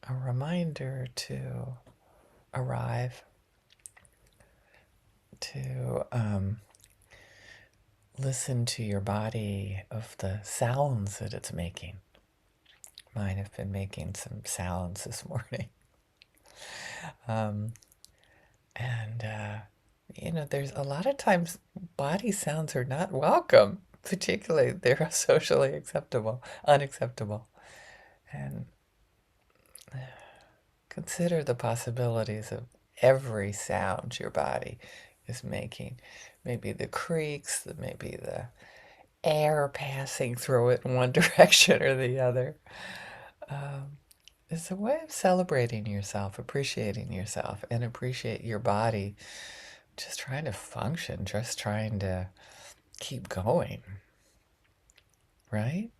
a reminder to arrive, to listen to your body of the sounds that it's making. Mine have been making some sounds this morning. Um, and, there's a lot of times body sounds are not welcome, particularly they're socially unacceptable. And consider the possibilities of every sound your body is making. Maybe the creaks, maybe the air passing through it in one direction or the other. Um, it's a way of celebrating yourself, appreciating yourself, and appreciate your body just trying to function, just trying to keep going, right?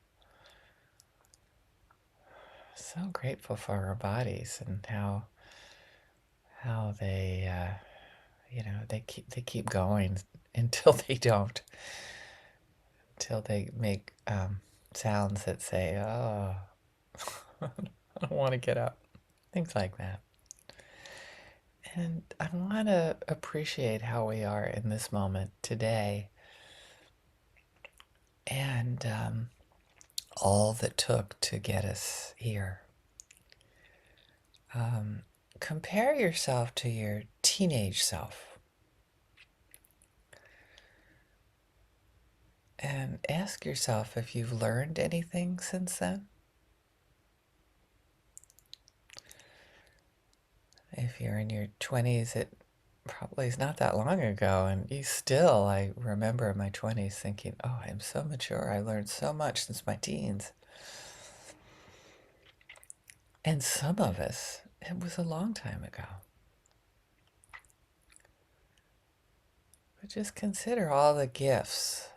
So grateful for our bodies and how they they keep going until they don't, until they make sounds that say, "Oh, I don't want to get up," things like that. And I want to appreciate how we are in this moment today, and all that took to get us here. Um, Compare yourself to your teenage self and ask yourself if you've learned anything since then. If you're in your 20s, it probably is not that long ago, and I remember in my 20s thinking, oh, I'm so mature. I learned so much since my teens. And some of us, it was a long time ago. But just consider all the gifts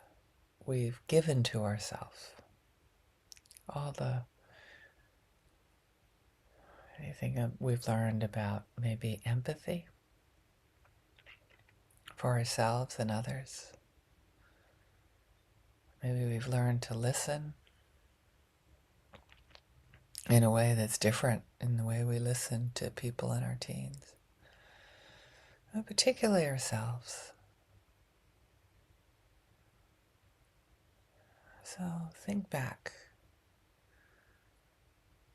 we've given to ourselves, all the anything that we've learned about maybe empathy for ourselves and others. Maybe we've learned to listen in a way that's different in the way we listen to people in our teens, and particularly ourselves. So think back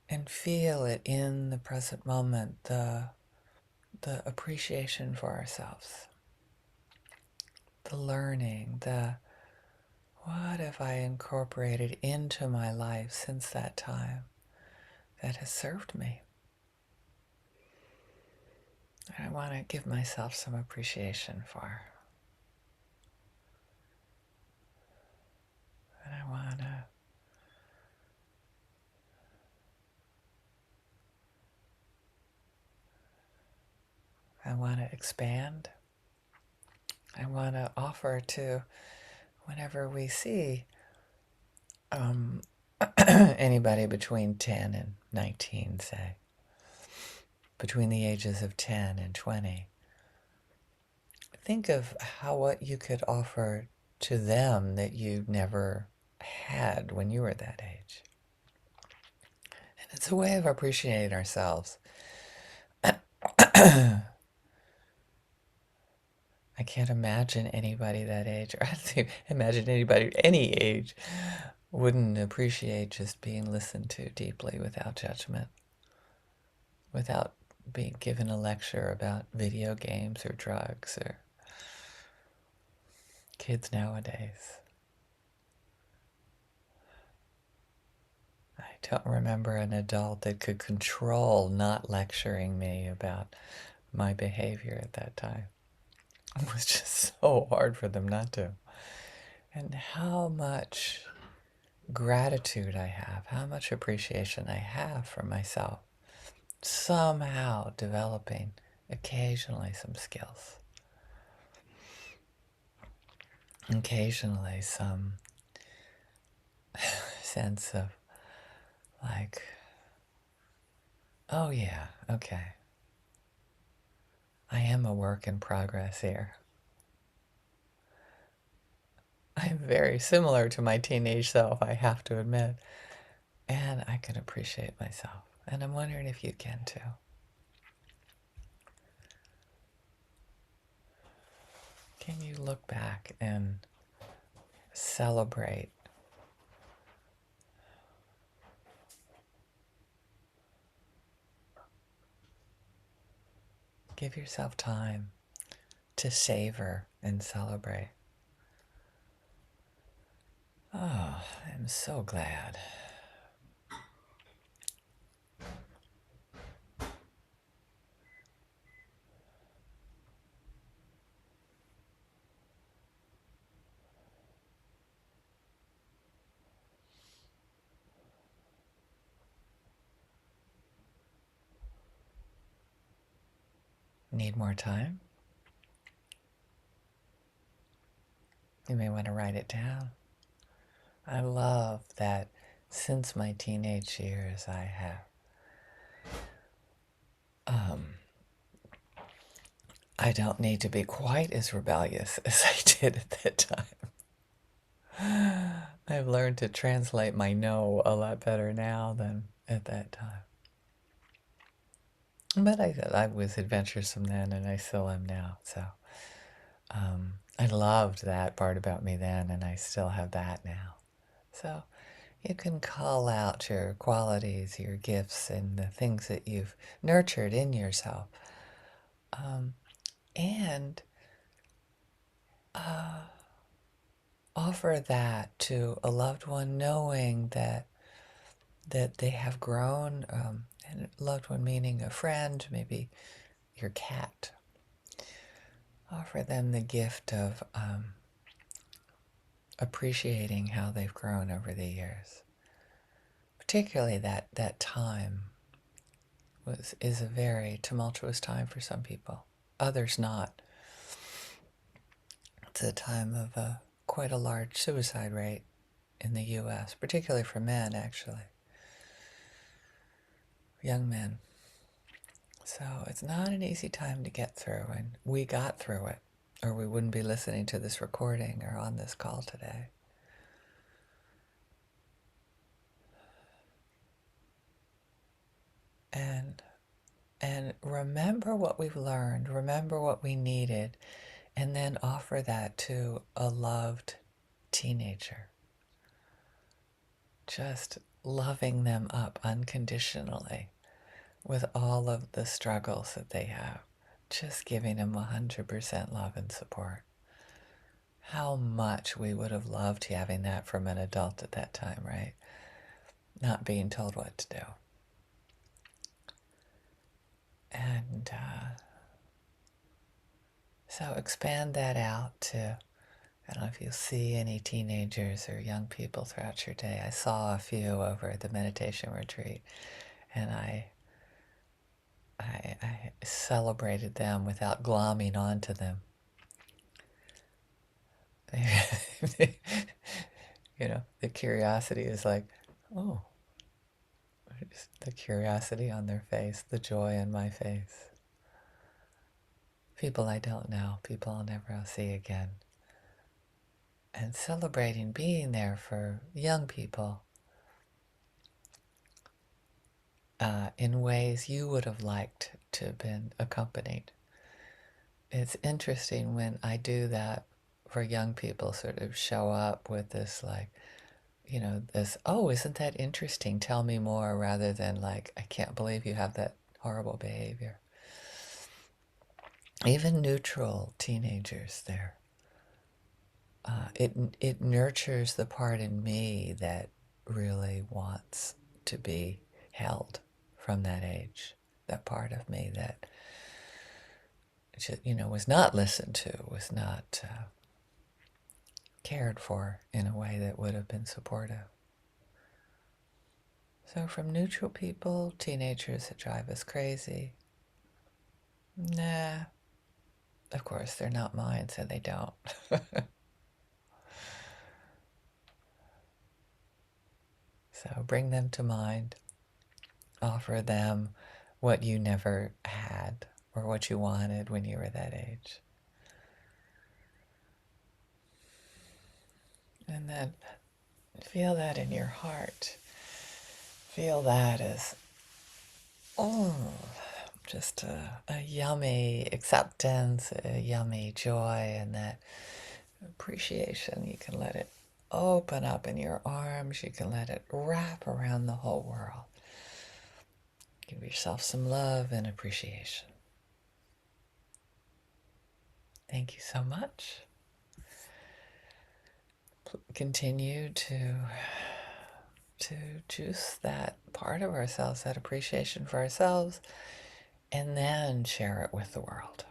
and feel it in the present moment, the appreciation for ourselves, the learning, the what have I incorporated into my life since that time that has served me? And I want to give myself some appreciation for. And I want to expand. I want to offer to whenever we see um, anybody between 10 and 19, say, between the ages of 10 and 20, think of what you could offer to them that you never had when you were that age. And it's a way of appreciating ourselves. I can't imagine anybody that age, or I think imagine anybody any age wouldn't appreciate just being listened to deeply without judgment, without being given a lecture about video games or drugs or kids nowadays. I don't remember an adult that could control not lecturing me about my behavior at that time. It was just so hard for them not to. And how much gratitude I have, how much appreciation I have for myself, somehow developing occasionally some skills, occasionally some sense of like, oh yeah, okay, I am a work in progress here. I'm very similar to my teenage self, I have to admit, and I can appreciate myself. And I'm wondering if you can too. Can you look back and celebrate give yourself time to savor and celebrate? Oh, I'm so glad. Need more time? You may want to write it down. I love that since my teenage years, I don't need to be quite as rebellious as I did at that time. I've learned to translate my no a lot better now than at that time. But I was adventuresome then, and I still am now. So I loved that part about me then, and I still have that now. So you can call out your qualities, your gifts, and the things that you've nurtured in yourself. And offer that to a loved one, knowing that they have grown, and a loved one meaning a friend, maybe your cat. Offer them the gift of appreciating how they've grown over the years. Particularly that time is a very tumultuous time for some people, others not. It's a time of quite a large suicide rate in the U.S., particularly for men, actually, young men. So it's not an easy time to get through, and we got through it, or we wouldn't be listening to this recording or on this call today. And remember what we've learned, remember what we needed, and then offer that to a loved teenager. Just loving them up unconditionally with all of the struggles that they have. Just giving them 100% love and support. How much we would have loved having that from an adult at that time, right? Not being told what to do. And so expand that out to, I don't know if you see any teenagers or young people throughout your day. I saw a few over at the meditation retreat, and I celebrated them without glomming onto them. You know, the curiosity is like, oh, just the curiosity on their face, the joy on my face. People I don't know, people I'll never see again. And celebrating being there for young people in ways you would have liked to have been accompanied. It's interesting when I do that for young people, sort of show up with this like, you know, this, oh, isn't that interesting? Tell me more, rather than like, I can't believe you have that horrible behavior. Even neutral teenagers there. It nurtures the part in me that really wants to be held from that age. That part of me that, you know, was not listened to, was not cared for in a way that would have been supportive. So from neutral people, teenagers that drive us crazy, nah, of course they're not mine, so they don't. So bring them to mind, offer them what you never had or what you wanted when you were that age. And then feel that in your heart. Feel that as Oh, just a yummy acceptance, a yummy joy, and that appreciation. You can let it open up in your arms. You can let it wrap around the whole world. Give yourself some love and appreciation. Thank you so much. Continue to juice that part of ourselves, that appreciation for ourselves, and then share it with the world.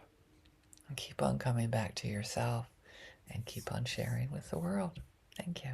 And keep on coming back to yourself and keep on sharing with the world. Thank you.